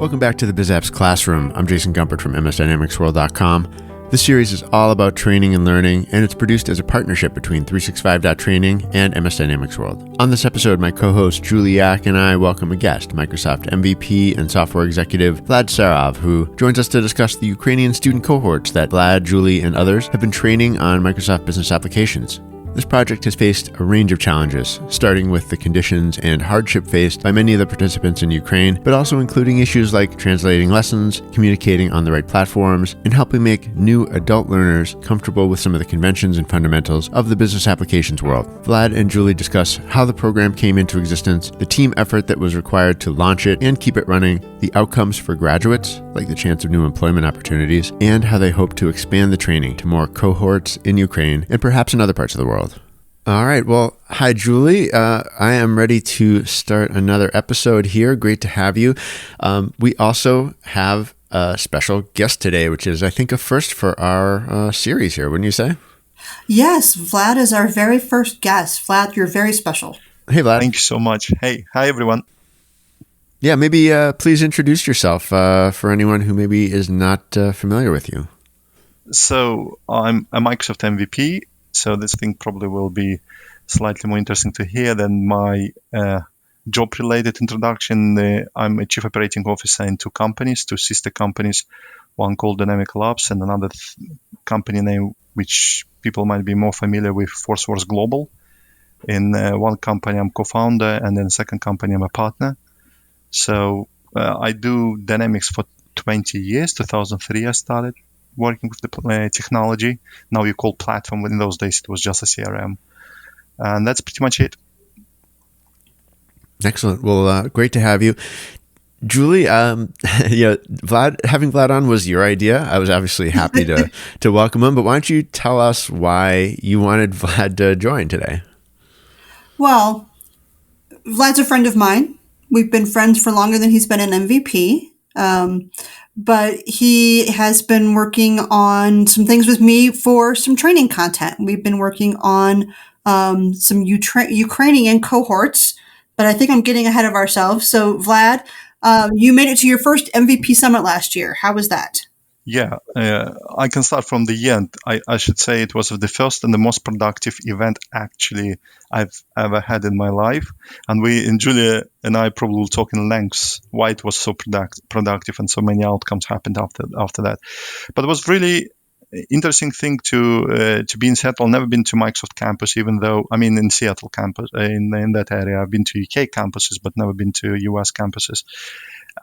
Welcome back to the Biz Apps Classroom. I'm Jason Gumpert from MSDynamicsWorld.com. This series is all about training and learning, and it's produced as a partnership between 365.Training and MS Dynamics World. On this episode, my co-host Julie Yack and I welcome a guest, Microsoft MVP and software executive Vlad Sarov, who joins us to discuss the Ukrainian student cohorts that Vlad, Julie, and others have been training on Microsoft business applications. This project has faced a range of challenges, starting with the conditions and hardship faced by many of the participants in Ukraine, but also including issues like translating lessons, communicating on the right platforms, and helping make new adult learners comfortable with some of the conventions and fundamentals of the business applications world. Vlad and Julie discuss how the program came into existence, the team effort that was required to launch it and keep it running, the outcomes for graduates, like the chance of new employment opportunities, and how they hope to expand the training to more cohorts in Ukraine and perhaps in other parts of the world. All right. Well, hi, Julie. I am ready to start another episode here. Great to have you. We also have a special guest today, which is, I think, a first for our series here, wouldn't you say? Yes, Vlad is our very first guest. Vlad, you're very special. Hey, Vlad. Thank you so much. Hey, hi, everyone. Yeah, maybe please introduce yourself for anyone who maybe is not familiar with you. So I'm a Microsoft MVP. So this thing probably will be slightly more interesting to hear than my job-related introduction. I'm a chief operating officer in two companies, two sister companies, one called Dynamic Labs and another company name which people might be more familiar with, Forceworks Global. In one company, I'm co-founder, and in the second company, I'm a partner. So I do Dynamics for 20 years. 2003, I started working with the technology. Now you call platform, but in those days it was just a CRM. And that's pretty much it. Excellent. Well, great to have you. Julie, having Vlad on was your idea. I was obviously happy to welcome him, but why don't you tell us why you wanted Vlad to join today? Well, Vlad's a friend of mine. We've been friends for longer than he's been an MVP. But he has been working on some things with me for some training content. We've been working on some Ukrainian cohorts, but I think I'm getting ahead of ourselves. So, Vlad, you made it to your first MVP summit last year. How was that? Yeah, I can start from the end. I should say it was the first and the most productive event actually I've ever had in my life. And Julia and I probably will talk in lengths why it was so productive and so many outcomes happened after that. But it was really interesting thing to be in Seattle. Never been to Microsoft campus, even though, in Seattle campus, in that area. I've been to UK campuses, but never been to US campuses.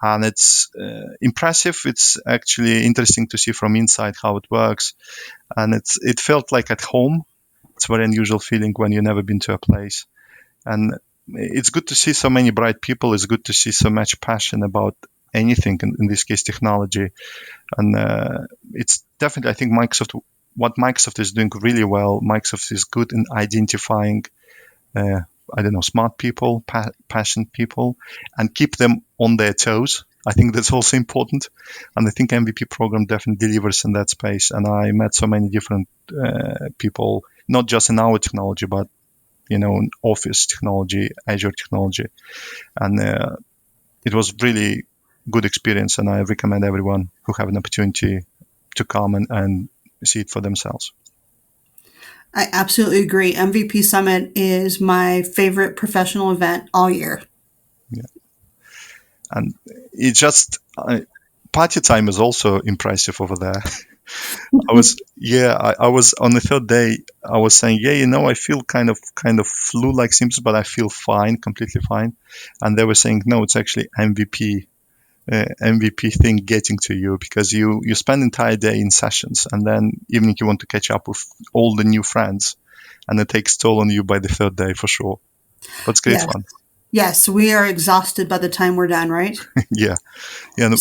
And it's impressive. It's actually interesting to see from inside how it works. And it felt like at home. It's a very unusual feeling when you've never been to a place. And it's good to see so many bright people. It's good to see so much passion about anything, in this case, technology. And it's definitely, I think, what Microsoft is doing really well. Microsoft is good in identifying smart people, passionate people, and keep them on their toes. I think that's also important. And I think MVP program definitely delivers in that space. And I met so many different people, not just in our technology, but, in Office technology, Azure technology. And it was really good experience. And I recommend everyone who have an opportunity to come and see it for themselves. I absolutely agree. MVP Summit is my favorite professional event all year. Yeah. And it just, party time is also impressive over there. I was on the third day, I was saying, I feel kind of flu-like symptoms, but I feel fine, completely fine. And they were saying, no, it's actually MVP thing getting to you, because you spend the entire day in sessions, and then evening you want to catch up with all the new friends, and it takes toll on you by the third day for sure. But it's great fun. Yes, we are exhausted by the time we're done, right? Yeah. And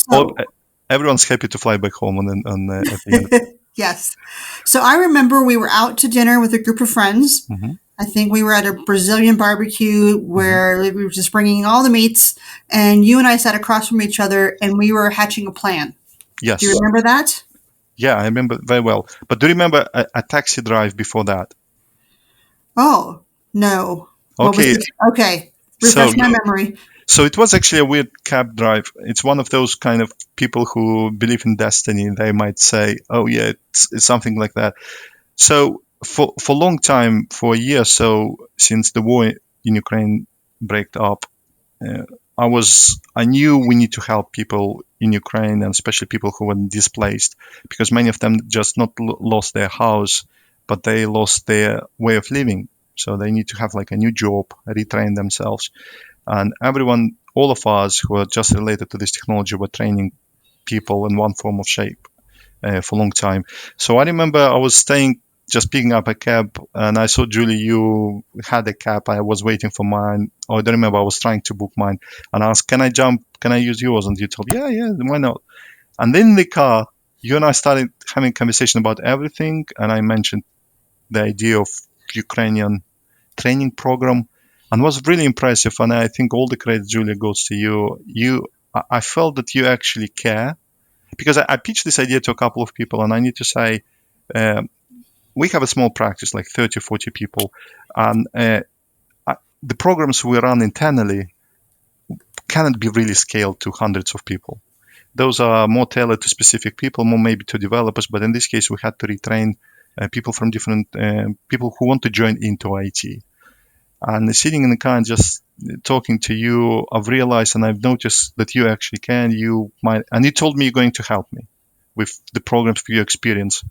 everyone's happy to fly back home at the end. Yes. So I remember we were out to dinner with a group of friends. Mm-hmm. I think we were at a Brazilian barbecue where we were just bringing all the meats, and you and I sat across from each other, and we were hatching a plan. Yes. Do you remember that? Yeah, I remember very well. But do you remember a taxi drive before that? Oh, no. Okay. Okay. Refresh my memory. So it was actually a weird cab drive. It's one of those kind of people who believe in destiny. They might say, "Oh yeah, it's something like that." So for a long time, for a year or so, since the war in Ukraine broke up, uh, I knew we need to help people in Ukraine, and especially people who were displaced, because many of them just not lost their house, but they lost their way of living. So they need to have like a new job, retrain themselves. And everyone, all of us who are just related to this technology, were training people in one form of shape for a long time. So I remember I was just picking up a cab, and I saw, Julie, you had a cab. I was waiting for mine. Or I don't remember, I was trying to book mine. And I asked, can I use yours? And you told, yeah, why not? And then in the car, you and I started having a conversation about everything. And I mentioned the idea of Ukrainian training program, and was really impressive. And I think all the credit, Julia, goes to you. I felt that you actually care, because I pitched this idea to a couple of people, and I need to say, we have a small practice, like 30, 40 people, and the programs we run internally cannot be really scaled to hundreds of people. Those are more tailored to specific people, more maybe to developers, but in this case, we had to retrain people from different people who want to join into IT. And sitting in the car and just talking to you, I've realized and I've noticed that you actually can. And you told me you're going to help me with the programs for your experience.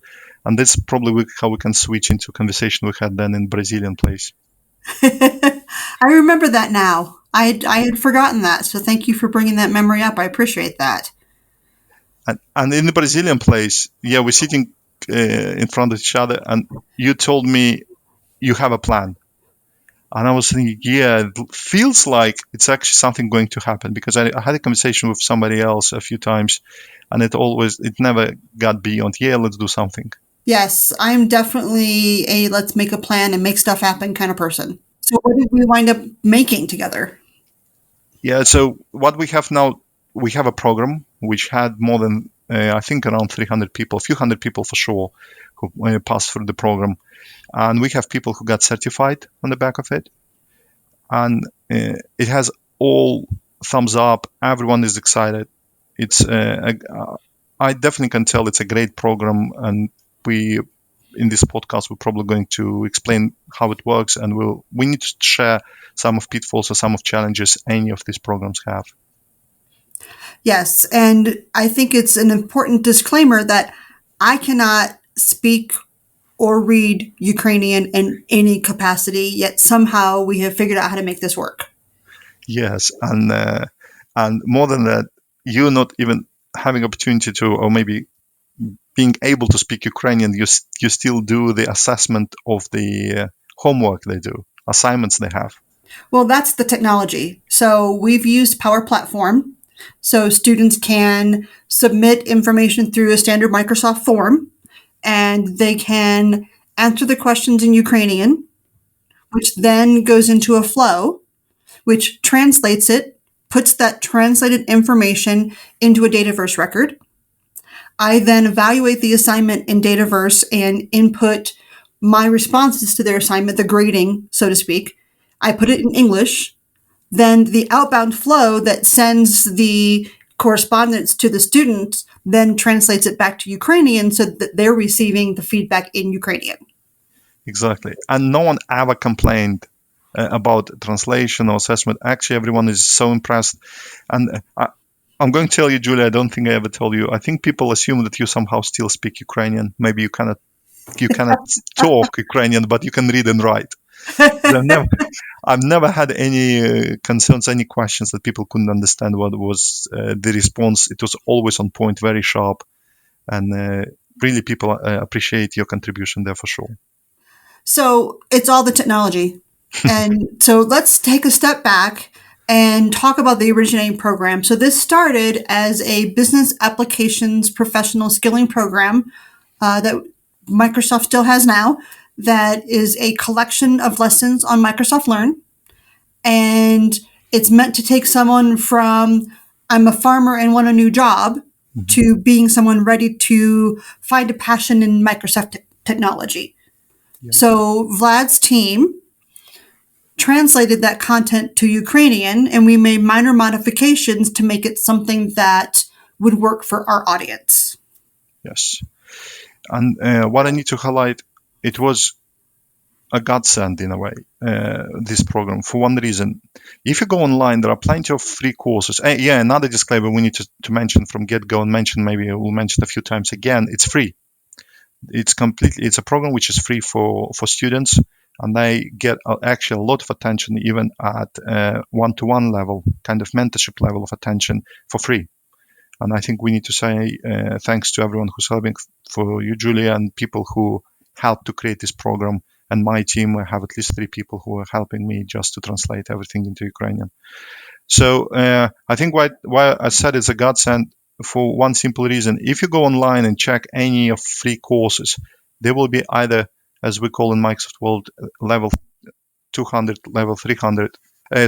And that's probably how we can switch into a conversation we had then in Brazilian place. I remember that now. I had forgotten that. So thank you for bringing that memory up. I appreciate that. And in the Brazilian place, yeah, we're sitting in front of each other, and you told me you have a plan. And I was thinking, yeah, it feels like it's actually something going to happen, because I had a conversation with somebody else a few times, and it never got beyond, yeah, let's do something. Yes, I'm definitely a let's make a plan and make stuff happen kind of person. So what did we wind up making together? Yeah, so what we have now, we have a program which had more than, I think, around 300 people, a few hundred people for sure, who passed through the program. And we have people who got certified on the back of it. And it has all thumbs up. Everyone is excited. I definitely can tell it's a great program. And in this podcast, we're probably going to explain how it works. And we need to share some of pitfalls or some of challenges any of these programs have. Yes, and I think it's an important disclaimer that I cannot speak or read Ukrainian in any capacity, yet somehow we have figured out how to make this work. Yes, and more than that, you're not even having opportunity to, or maybe being able to speak Ukrainian, you still do the assessment of the homework they do, assignments they have. Well, that's the technology. So we've used Power Platform, so students can submit information through a standard Microsoft form, and they can answer the questions in Ukrainian, which then goes into a flow, which translates it, puts that translated information into a Dataverse record. I then evaluate the assignment in Dataverse and input my responses to their assignment, the grading, so to speak. I put it in English. Then the outbound flow that sends the correspondence to the students then translates it back to Ukrainian so that they're receiving the feedback in Ukrainian. Exactly. And no one ever complained about translation or assessment. Actually, everyone is so impressed. And I'm going to tell you, Julia, I don't think I ever told you. I think people assume that you somehow still speak Ukrainian. Maybe you cannot talk Ukrainian, but you can read and write. I've never had any concerns, any questions that people couldn't understand what was the response. It was always on point, very sharp. And really, people appreciate your contribution there for sure. So it's all the technology. And so let's take a step back and talk about the originating program. So this started as a business applications professional skilling program that Microsoft still has now, that is a collection of lessons on Microsoft Learn. And it's meant to take someone from I'm a farmer and want a new job to being someone ready to find a passion in Microsoft technology. Yeah. So Vlad's team translated that content to Ukrainian, and we made minor modifications to make it something that would work for our audience. Yes. And what I need to highlight, it was a godsend in a way, this program, for one reason. If you go online, there are plenty of free courses. Another disclaimer we need to mention from get-go, and maybe we'll mention a few times again, it's free. It's a program which is free for students, and they get actually a lot of attention, even at one-to-one level, kind of mentorship level of attention, for free. And I think we need to say thanks to everyone who's helping, for you, Julie, and people who helped to create this program. And my team, I have at least 3 people who are helping me just to translate everything into Ukrainian. So I think why I said it's a godsend, for one simple reason. If you go online and check any of free courses, they will be either, as we call in Microsoft world, level 200, level 300.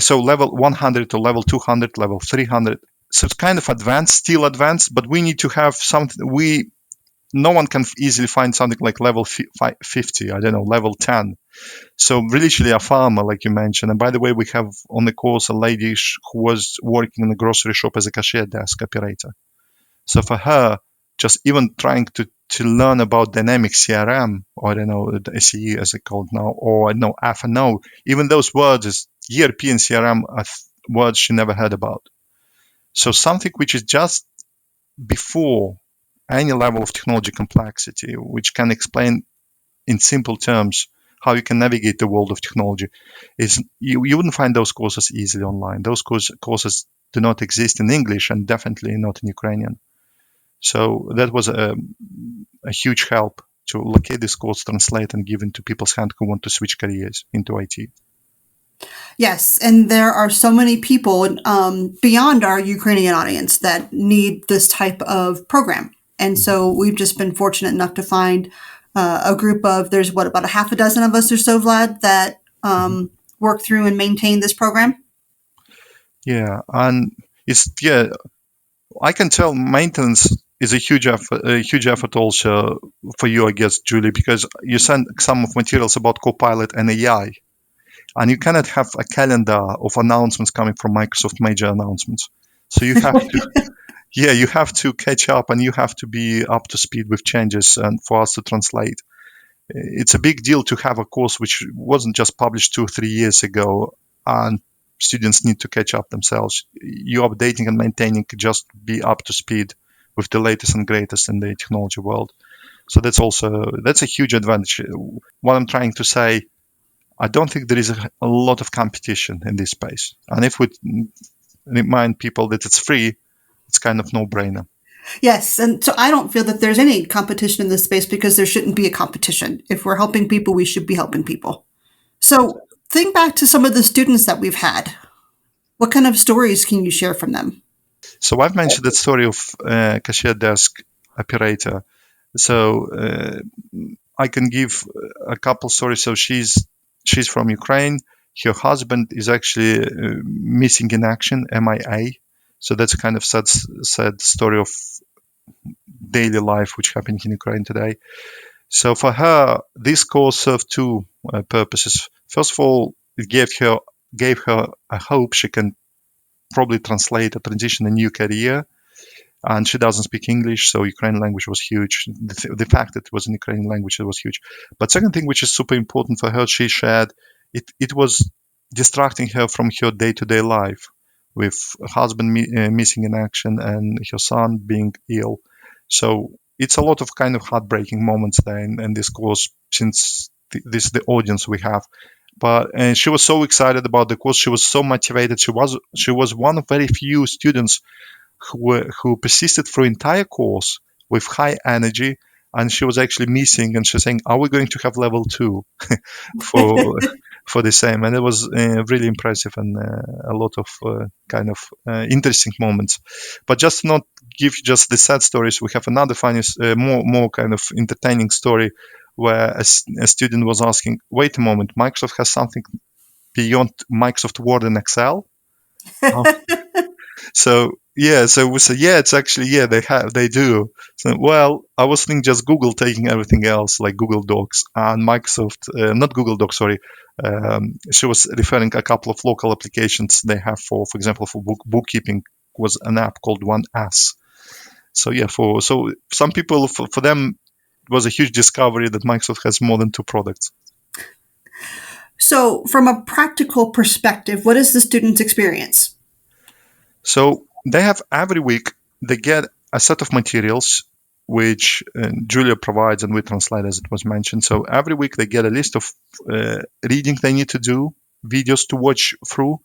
So level 100 to level 200, level 300. So it's kind of advanced, still advanced, but we need to have something. No one can easily find something like level 50, I don't know, level 10. So literally a farmer, like you mentioned. And by the way, we have on the course a lady who was working in a grocery shop as a cashier desk operator. So for her, just even trying to learn about dynamic CRM, or I don't know, the SE as it's called now, or I know F&O, even those words is European CRM are words she never heard about. So something which is just before any level of technology complexity, which can explain in simple terms how you can navigate the world of technology, is you wouldn't find those courses easily online. Those courses do not exist in English, and definitely not in Ukrainian. So that was a huge help to locate this course, translate, and give into people's hands who want to switch careers into IT. Yes, and there are so many people beyond our Ukrainian audience that need this type of program. And so we've just been fortunate enough to find a group of, there's about a half a dozen of us or so, Vlad, that work through and maintain this program? Yeah, and I can tell maintenance is a huge effort also for you, I guess, Julie, because you send some of materials about Copilot and AI, and you cannot have a calendar of announcements coming from Microsoft, major announcements. So you have to, you have to catch up, and you have to be up to speed with changes, and for us to translate. It's a big deal to have a course which wasn't just published 2 or 3 years ago, and students need to catch up themselves. You updating and maintaining could just be up to speed with the latest and greatest in the technology world. So that's a huge advantage. What I'm trying to say, I don't think there is a lot of competition in this space. And if we remind people that it's free, it's kind of no-brainer. Yes, and so I don't feel that there's any competition in this space, because there shouldn't be a competition. If we're helping people, we should be helping people. So think back to some of the students that we've had. What kind of stories can you share from them? So I've mentioned that story of cashier desk operator. So I can give a couple stories. So she's from Ukraine. Her husband is actually missing in action, MIA. So that's a kind of sad story of daily life which happening in Ukraine today. So for her, this course served 2 purposes. First of all, it gave her a hope she can probably translate or transition a new career. And she doesn't speak English, so Ukrainian language was huge. The fact that it was in Ukrainian language, it was huge. But second thing, which is super important for her, she shared, it was distracting her from her day-to-day life, with her husband missing in action and her son being ill. So it's a lot of kind of heartbreaking moments there in this course, since this is the audience we have. But she was so excited about the course. She was so motivated. She was one of very few students who persisted through entire course with high energy, and she was actually missing. And she's saying, "Are we going to have level 2 for the same?" And it was really impressive, and a lot of kind of interesting moments. But just not give just the sad stories, we have another funny, more kind of entertaining story, where a student was asking, "Wait a moment, Microsoft has something beyond Microsoft Word and Excel?" So Yeah, so we said, yeah, it's actually, yeah, they do. So, well, I was thinking just Google taking everything else, like Google Docs and Microsoft, not Google Docs, sorry. She was referring a couple of local applications they have for example, for bookkeeping was an app called One S. So yeah, so some people, for them, it was a huge discovery that Microsoft has more than two products. So from a practical perspective, what is the student's experience? So they have every week, they get a set of materials which Julia provides and we translate as it was mentioned. So every week they get a list of reading they need to do, videos to watch through,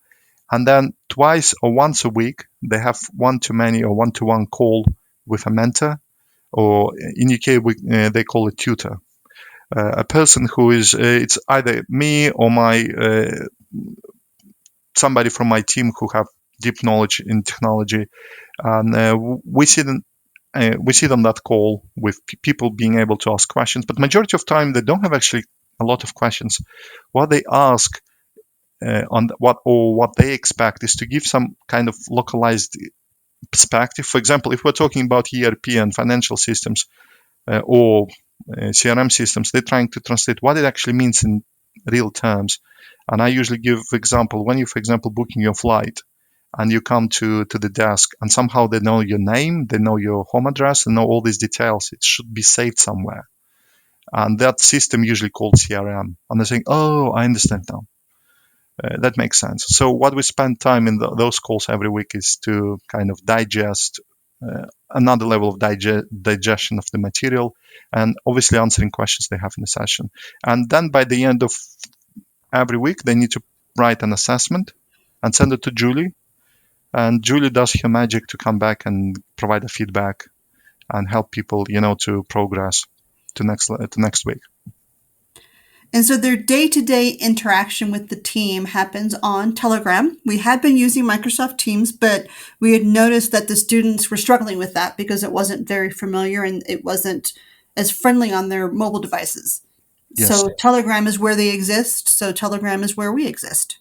and then twice or once a week they have one-to-many or one-to-one call with a mentor, or in UK they call it tutor. A person who is, it's either me or my somebody from my team who have deep knowledge in technology, and we sit on that call with people being able to ask questions. But majority of time they don't have actually a lot of questions. What they ask on what they expect is to give some kind of localized perspective. For example, if we're talking about ERP and financial systems or CRM systems, they're trying to translate what it actually means in real terms. And I usually give example, when you, for example, booking your flight and you come to the desk and somehow they know your name, they know your home address, and know all these details. It should be saved somewhere. And that system usually called CRM. And they're saying, oh, I understand now. That makes sense. So what we spend time in those calls every week is to kind of digest another level of digestion of the material, and obviously answering questions they have in the session. And then by the end of every week, they need to write an assessment and send it to Julie. And Julie does her magic to come back and provide a feedback and help people, to progress to next week. And so their day-to-day interaction with the team happens on Telegram. We had been using Microsoft Teams, but we had noticed that the students were struggling with that because it wasn't very familiar and it wasn't as friendly on their mobile devices. Yes. So Telegram is where they exist. So Telegram is where we exist.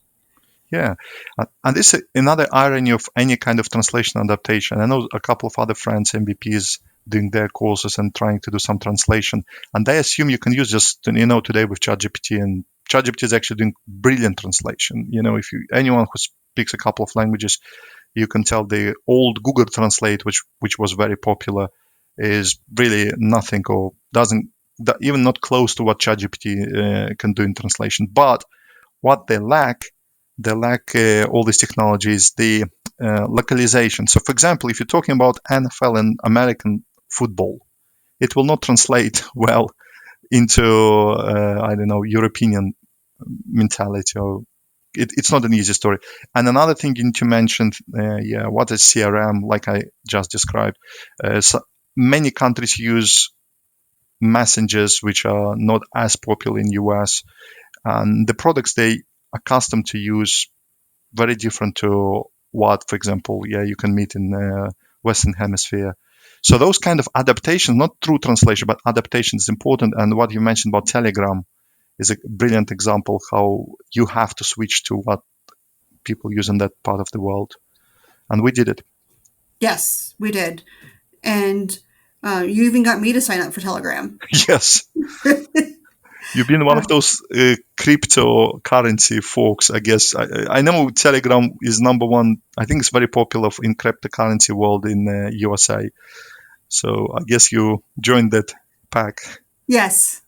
Yeah. And this is another irony of any kind of translation adaptation. I know a couple of other friends, MVPs, doing their courses and trying to do some translation. And they assume you can use just, today with ChatGPT, and ChatGPT is actually doing brilliant translation. If anyone who speaks a couple of languages, you can tell the old Google Translate, which was very popular, is really nothing or doesn't, even not close to what ChatGPT can do in translation. But what they lack all these technologies, the localization. So, for example, if you're talking about NFL and American football, it will not translate well into, European mentality, or it's not an easy story. And another thing you need to mention, what is CRM, like I just described. So many countries use messengers which are not as popular in US, and the products they accustomed to use very different to what, for example, you can meet in Western Hemisphere. So those kind of adaptations, not true translation, but adaptation is important. And what you mentioned about Telegram is a brilliant example how you have to switch to what people use in that part of the world. And we did it. Yes, we did. And you even got me to sign up for Telegram. Yes. You've been one of those cryptocurrency folks, I guess. I know Telegram is number one. I think it's very popular in cryptocurrency world in USA. So I guess you joined that pack. Yes.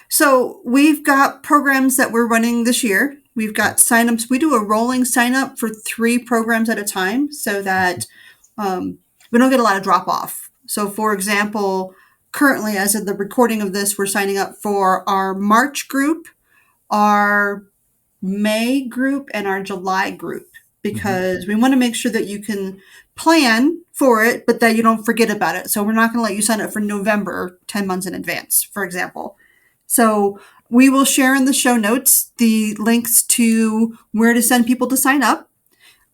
So we've got programs that we're running this year. We've got signups. We do a rolling sign up for 3 programs at a time so that we don't get a lot of drop off. So for example, currently, as of the recording of this, we're signing up for our March group, our May group, and our July group, because we want to make sure that you can plan for it, but that you don't forget about it. So we're not going to let you sign up for November 10 months in advance, for example. So we will share in the show notes the links to where to send people to sign up.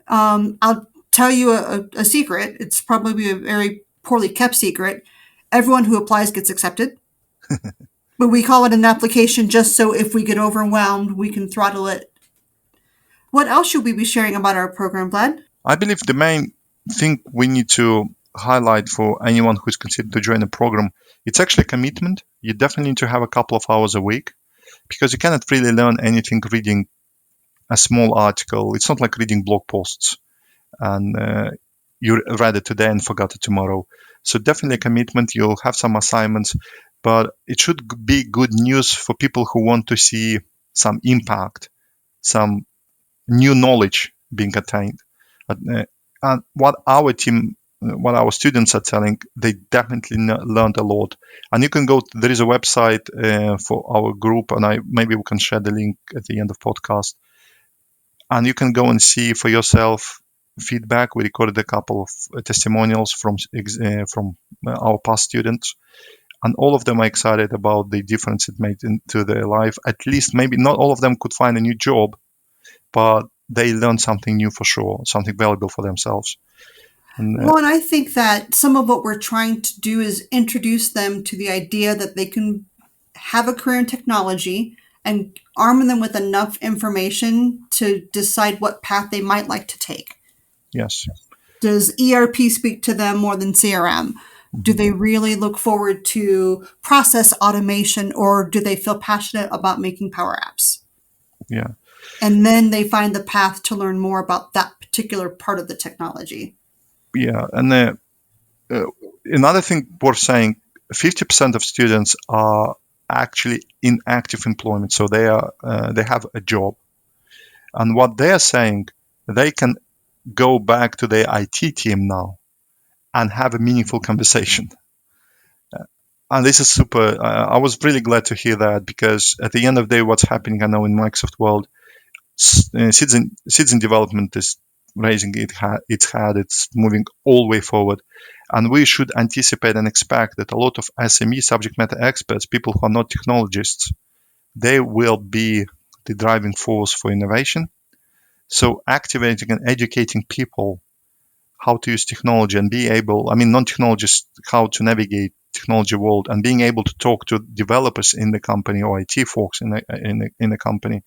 I'll tell you a secret. It's probably a very poorly kept secret. Everyone who applies gets accepted. But we call it an application just so if we get overwhelmed, we can throttle it. What else should we be sharing about our program, Vlad? I believe the main thing we need to highlight for anyone who's considered to join a program, it's actually a commitment. You definitely need to have a couple of hours a week, because you cannot really learn anything reading a small article. It's not like reading blog posts and you read it today and forgot it tomorrow. So definitely a commitment. You'll have some assignments, but it should be good news for people who want to see some impact, some new knowledge being attained. And what our students are telling, they definitely learned a lot. And you can go, there is a website for our group, and maybe we can share the link at the end of podcast. And you can go and see for yourself feedback. We recorded a couple of testimonials from our past students, and all of them are excited about the difference it made into their life. At least, maybe not all of them could find a new job, but they learned something new for sure, something valuable for themselves. And I think that some of what we're trying to do is introduce them to the idea that they can have a career in technology and arm them with enough information to decide what path they might like to take. Yes. Does ERP speak to them more than CRM? Do they really look forward to process automation, or do they feel passionate about making Power Apps? Yeah. And then they find the path to learn more about that particular part of the technology. Yeah. And another thing worth saying, 50% of students are actually in active employment. So they have a job. And what they're saying, they can go back to their IT team now and have a meaningful conversation. And this is super. I was really glad to hear that, because at the end of the day, what's happening, I know, in Microsoft world, citizen development is raising its head. It's moving all the way forward. And we should anticipate and expect that a lot of SME, subject matter experts, people who are not technologists, they will be the driving force for innovation. So activating and educating people how to use technology and be able, non-technologists, how to navigate technology world, and being able to talk to developers in the company or IT folks in the company,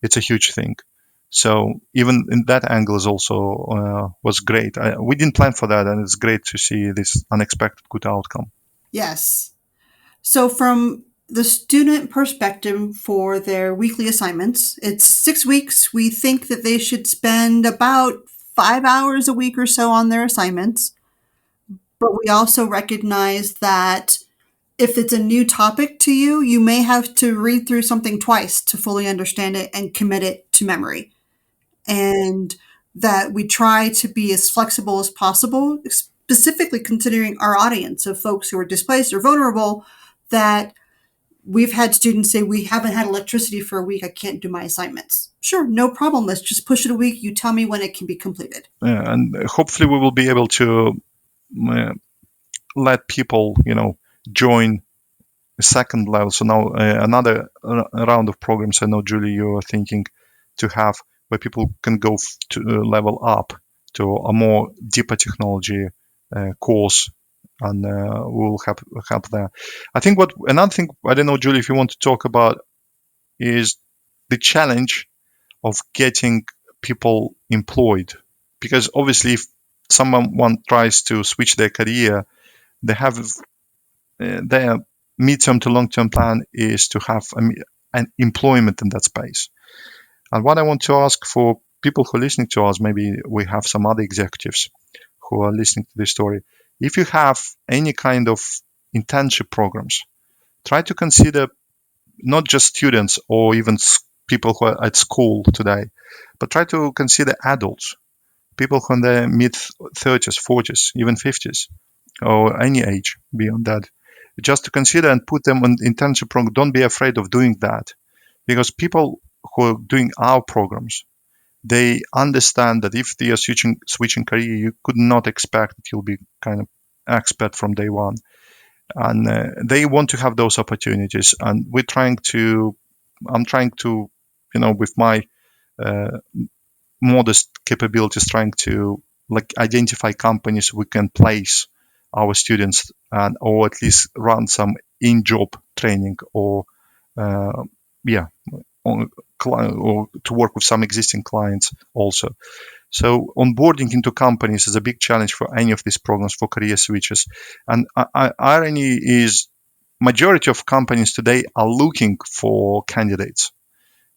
it's a huge thing. So even in that angle is also was great. We didn't plan for that, and it's great to see this unexpected good outcome. Yes. So from the student perspective, for their weekly assignments, it's 6 weeks. We think that they should spend about 5 hours a week or so on their assignments. But we also recognize that if it's a new topic to you, you may have to read through something twice to fully understand it and commit it to memory. And that we try to be as flexible as possible, specifically considering our audience of folks who are displaced or vulnerable, that we've had students say, we haven't had electricity for a week, I can't do my assignments. Sure, no problem. Let's just push it a week. You tell me when it can be completed. And hopefully we will be able to let people, join a second level. So now another round of programs, I know, Julie, you are thinking to have, where people can go to level up to a more deeper technology course, and we'll help there. I think another thing, I don't know, Julie, if you want to talk about, is the challenge of getting people employed. Because obviously, if someone tries to switch their career, they have their midterm to long-term plan is to have an employment in that space. And what I want to ask for people who are listening to us, maybe we have some other executives who are listening to this story. If you have any kind of internship programs, try to consider not just students or even people who are at school today, but try to consider adults, people who are in their mid-30s, 40s, even 50s, or any age beyond that. Just to consider and put them on internship program. Don't be afraid of doing that, because people who are doing our programs, they understand that if they are switching career, you could not expect that you'll be kind of expert from day one. And they want to have those opportunities. And I'm trying to, with my modest capabilities, trying to identify companies we can place our students or at least run some in-job training or to work with some existing clients also. So onboarding into companies is a big challenge for any of these programs for career switches. And irony is majority of companies today are looking for candidates.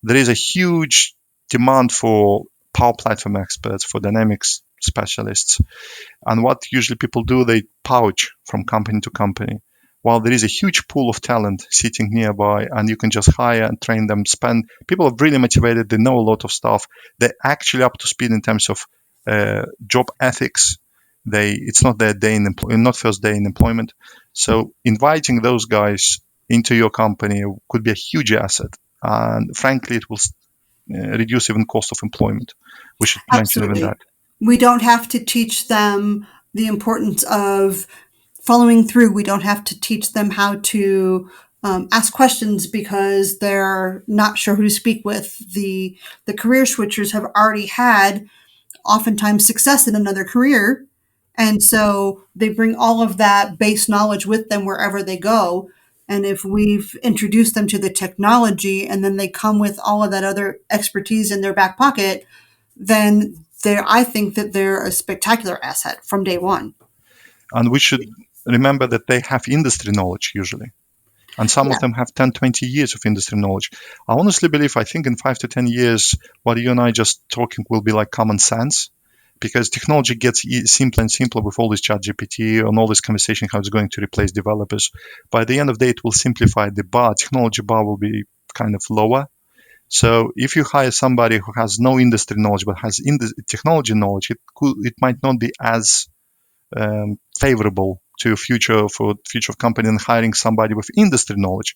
There is a huge demand for Power Platform experts, for Dynamics specialists. And what usually people do, they poach from company to company. While there is a huge pool of talent sitting nearby, and you can just hire and train them, people are really motivated, they know a lot of stuff, they're actually up to speed in terms of job ethics. It's not their day in not first day in employment. So inviting those guys into your company could be a huge asset. And frankly, it will reduce even cost of employment. We should mention even that. We don't have to teach them the importance of following through. We don't have to teach them how to ask questions because they're not sure who to speak with. The career switchers have already had oftentimes success in another career. And so they bring all of that base knowledge with them wherever they go. And if we've introduced them to the technology and then they come with all of that other expertise in their back pocket, then I think that they're a spectacular asset from day one. And we should remember that they have industry knowledge usually. And some of them have 10, 20 years of industry knowledge. I honestly believe, I think in 5 to 10 years, what you and I just talking will be like common sense, because technology gets simpler and simpler with all this ChatGPT and all this conversation, how it's going to replace developers. By the end of the day, it will simplify the technology bar will be kind of lower. So if you hire somebody who has no industry knowledge but has technology knowledge, it might not be as favorable to your future of company than hiring somebody with industry knowledge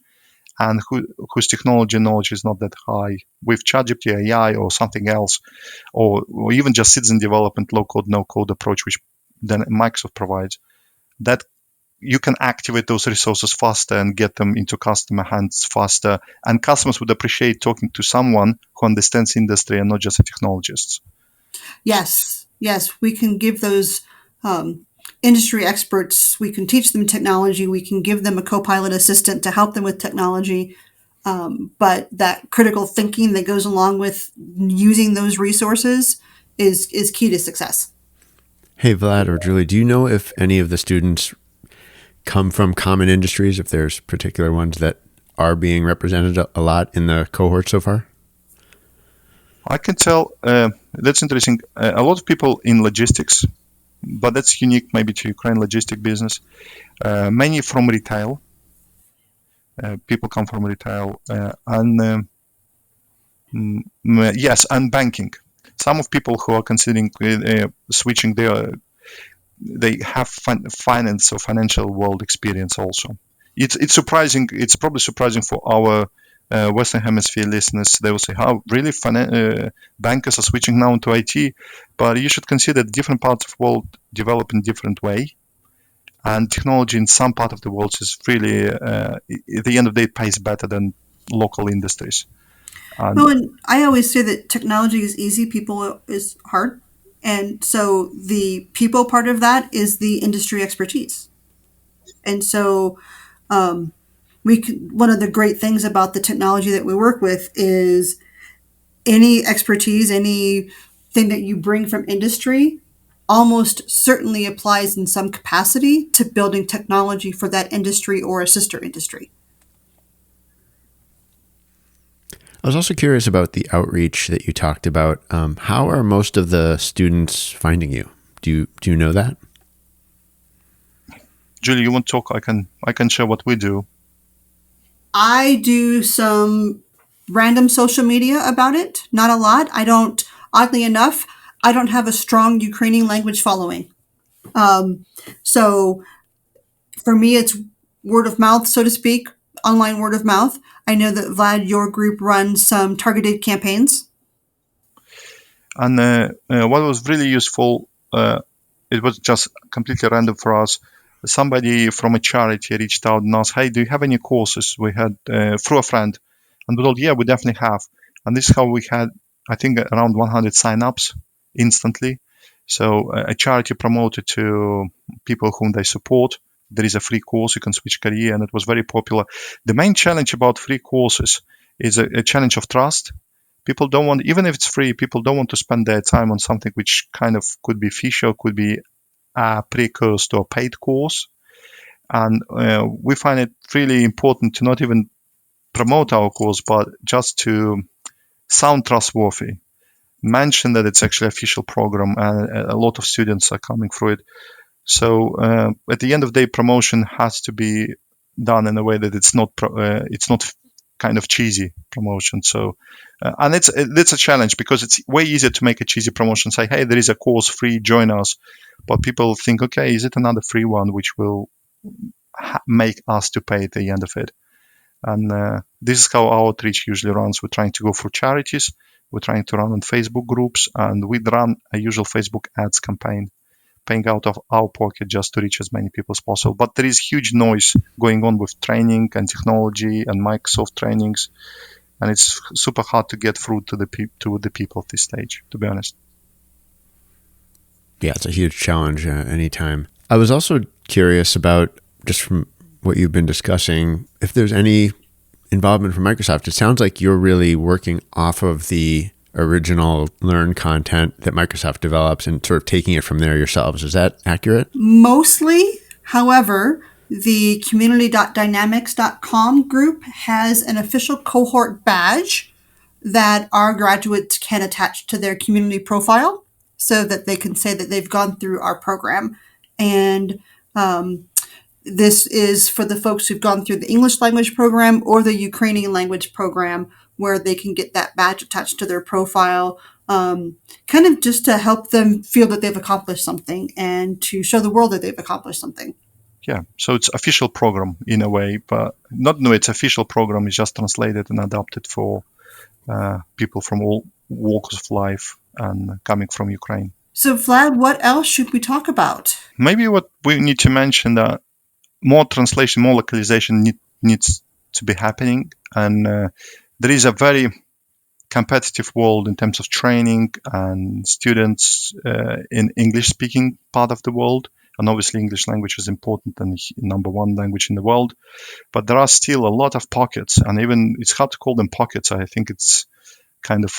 and whose technology knowledge is not that high. With ChatGPT AI or something else, or even just citizen development, low-code, no-code approach, which then Microsoft provides, that you can activate those resources faster and get them into customer hands faster. And customers would appreciate talking to someone who understands industry and not just a technologist. Yes, we can give those industry experts, we can teach them technology, we can give them a co-pilot assistant to help them with technology. But that critical thinking that goes along with using those resources is key to success. Hey, Vlad or Julie, do you know if any of the students come from common industries, if there's particular ones that are being represented a lot in the cohort so far? I can tell, that's interesting. A lot of people in logistics, but that's unique maybe to Ukraine logistic business. Many from retail. People come from retail and yes, and banking. Some of people who are considering switching they have finance or financial world experience also. It's surprising. It's probably surprising for our Western Hemisphere listeners. They will say, "How really bankers are switching now into IT?" But you should consider different parts of the world develop in different way, and technology in some part of the world is really, at the end of the day, pays better than local industries. And I always say that technology is easy, people is hard. And so the people part of that is the industry expertise. And so one of the great things about the technology that we work with is any expertise, anything that you bring from industry almost certainly applies in some capacity to building technology for that industry or a sister industry. I was also curious about the outreach that you talked about. How are most of the students finding you? Do you know that? Julie, you want to talk? I can share what we do. I do some random social media about it. Not a lot. Oddly enough, I don't have a strong Ukrainian language following. So for me, it's word of mouth, so to speak, online word of mouth. I know that Vlad, your group runs some targeted campaigns. And what was really useful, it was just completely random for us. Somebody from a charity reached out and asked, "Hey, do you have any courses?" We had through a friend, and we told, "Yeah, we definitely have." And this is how we had, I think, around 100 signups instantly. So a charity promoted to people whom they support. There is a free course, you can switch career, and it was very popular. The main challenge about free courses is a challenge of trust, People don't want, even if it's free, people don't want to spend their time on something which kind of could be fishy or could be a precursor to a paid course. And we find it really important to not even promote our course, but just to sound trustworthy. Mention that it's actually an official program and a lot of students are coming through it. So at the end of the day, promotion has to be done in a way that it's not kind of cheesy promotion. So and it's a challenge because it's way easier to make a cheesy promotion, say, hey, there is a course free, join us. But people think, okay, is it another free one which will make us to pay at the end of it? And this is how our outreach usually runs. We're trying to go for charities. We're trying to run on Facebook groups, and we run a usual Facebook ads campaign, paying out of our pocket just to reach as many people as possible. But there is huge noise going on with training and technology and Microsoft trainings, and it's super hard to get through to the people at this stage, to be honest. Yeah, it's a huge challenge anytime. I was also curious about, just from what you've been discussing, if there's any involvement from Microsoft. It sounds like you're really working off of the original Learn content that Microsoft develops and sort of taking it from there yourselves. Is that accurate? Mostly. However, the community.dynamics.com group has an official cohort badge that our graduates can attach to their community profile so that they can say that they've gone through our program. And this is for the folks who've gone through the English language program or the Ukrainian language program, where they can get that badge attached to their profile, kind of just to help them feel that they've accomplished something and to show the world that they've accomplished something. Yeah, so it's official program in a way, but it's official program. It's just translated and adapted for people from all walks of life and coming from Ukraine. So Vlad, what else should we talk about? Maybe what we need to mention that more translation, more localization needs to be happening. And there is a very competitive world in terms of training and students in English-speaking part of the world. And obviously English language is important and number one language in the world. But there are still a lot of pockets, and even it's hard to call them pockets. I think it's kind of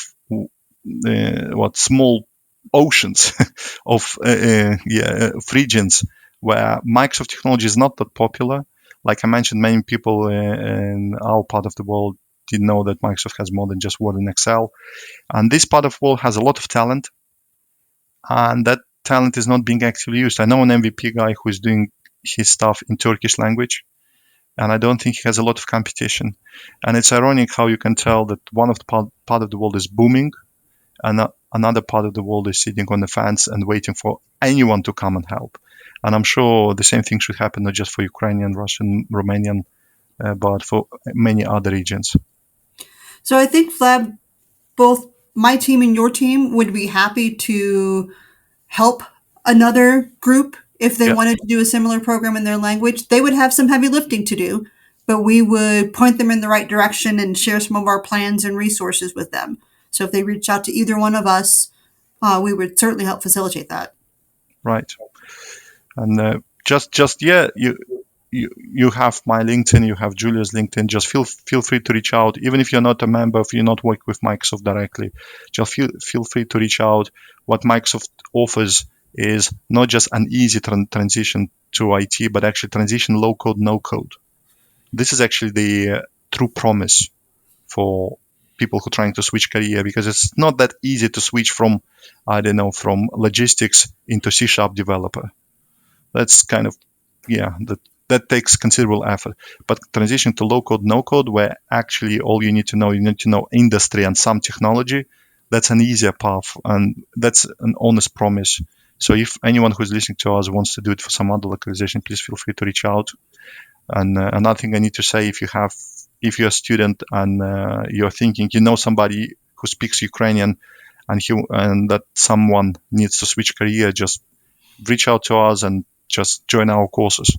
small oceans of regions where Microsoft technology is not that popular. Like I mentioned, many people in our part of the world didn't know that Microsoft has more than just Word and Excel. And this part of the world has a lot of talent, and that talent is not being actively used. I know an MVP guy who is doing his stuff in Turkish language, and I don't think he has a lot of competition. And it's ironic how you can tell that one of the part of the world is booming, and another part of the world is sitting on the fence and waiting for anyone to come and help. And I'm sure the same thing should happen not just for Ukrainian, Russian, Romanian, but for many other regions. So I think, Vlad, both my team and your team would be happy to help another group if they wanted to do a similar program in their language. They would have some heavy lifting to do, but we would point them in the right direction and share some of our plans and resources with them. So if they reach out to either one of us, we would certainly help facilitate that. Right. And you have my LinkedIn, you have Julia's LinkedIn. Just feel free to reach out. Even if you're not a member, if you're not working with Microsoft directly, just feel free to reach out. What Microsoft offers is not just an easy transition to IT, but actually transition low code, no code. This is actually the true promise for people who are trying to switch career, because it's not that easy to switch from logistics into C# developer. That's kind of, that takes considerable effort. But transition to low code, no code, where actually all you need to know industry and some technology, that's an easier path, and that's an honest promise. So if anyone who's listening to us wants to do it for some other localization, please feel free to reach out. And another thing I need to say, if you're a student and you're thinking somebody who speaks Ukrainian and that someone needs to switch career, just reach out to us and just join our courses.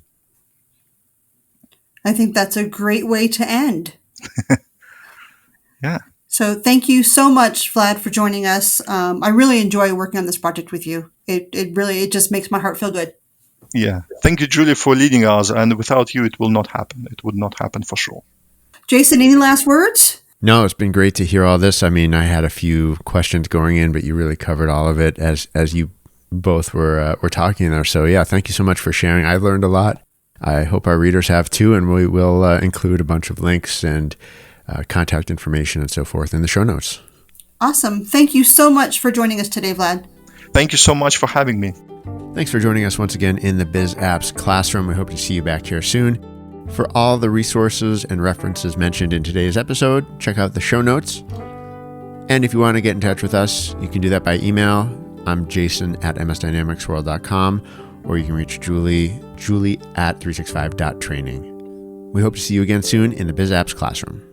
I think that's a great way to end. Yeah. So thank you so much, Vlad, for joining us. I really enjoy working on this project with you. It just makes my heart feel good. Yeah. Thank you, Julie, for leading us. And without you, it will not happen. It would not happen for sure. Jason, any last words? No, it's been great to hear all this. I mean, I had a few questions going in, but you really covered all of it as you both were talking there. So yeah, thank you so much for sharing. I learned a lot. I hope our readers have too, and we will include a bunch of links and contact information and so forth in the show notes. Awesome. Thank you so much for joining us today, Vlad. Thank you so much for having me. Thanks for joining us once again in the Biz Apps Classroom. We hope to see you back here soon. For all the resources and references mentioned in today's episode, check out the show notes. And if you want to get in touch with us, you can do that by email. I'm jason@msdynamicsworld.com, or you can reach Julie at 365.training. We hope to see you again soon in the Biz Apps Classroom.